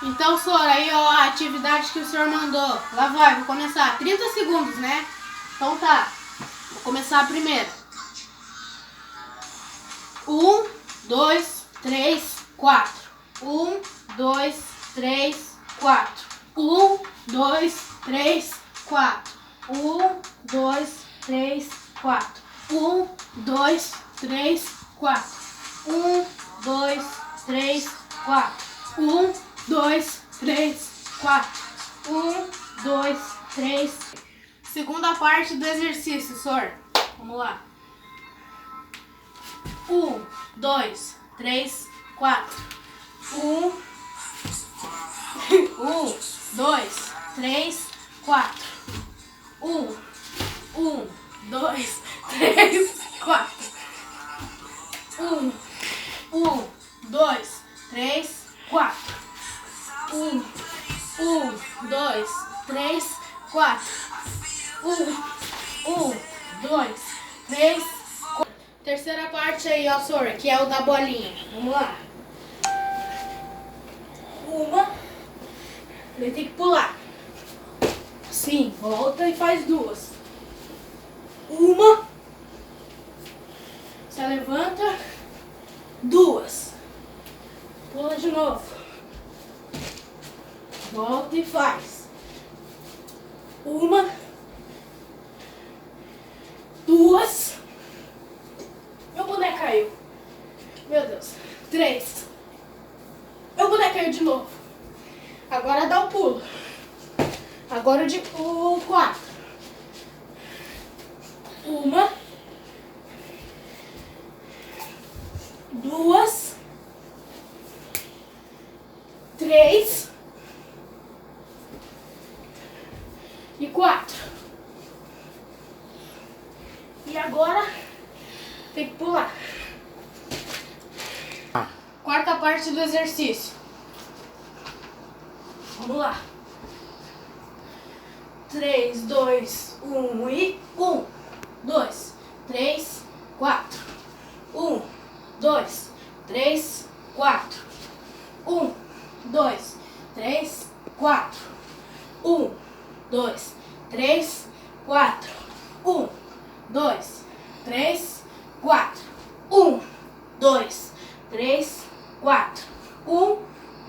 Então, Sora, aí ó, a atividade que o senhor mandou. Lá vai, vou começar. 30 segundos, né? Então tá. Vou começar a primeira. 1, 2, 3, 4. 1, 2, 3, 4. 1, 2, 3, 4. 1, 2, 3, 4. 1, 2, 3, 4. 1, 2, 3, 4. 1, 2, 3, 4. 1, 2, 3. Segunda parte do exercício, senhor. Vamos lá. 1, 2, 3, 4. 1, 2, 3, 4. 1, 2, 3, 4. 1, 2, 3, 4. 1, 2, 3, 4. 1, 2, 3, 4. Terceira parte aí, ó, senhor, que é o da bolinha. Vamos lá. Uma. Ele tem que pular. Sim, volta e faz duas. Uma. Você levanta. Duas. Pula de novo. Volta e faz. Uma. Duas. Meu boneco caiu. Meu Deus. 3. Meu boneco caiu de novo. Agora dá o pulo. Agora o 4. Uma. Duas. 3. E 4. E agora tem que pular. Quarta parte do exercício. Vamos lá. 3, 2, 1 e 1, 2, 3, 4. 1, 2, 3, 4. 1, 2, 3, 4. 1, 2, 3, 4. 1, 2, 3, 4. 1, 2, 3, 4. 1,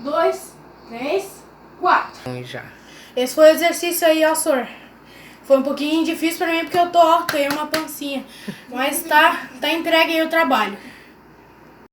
2, 3, 4. Já. Esse foi o exercício aí, ó, senhor. Foi um pouquinho difícil pra mim porque eu tô, ó, tenho uma pancinha. Mas tá entregue aí o trabalho.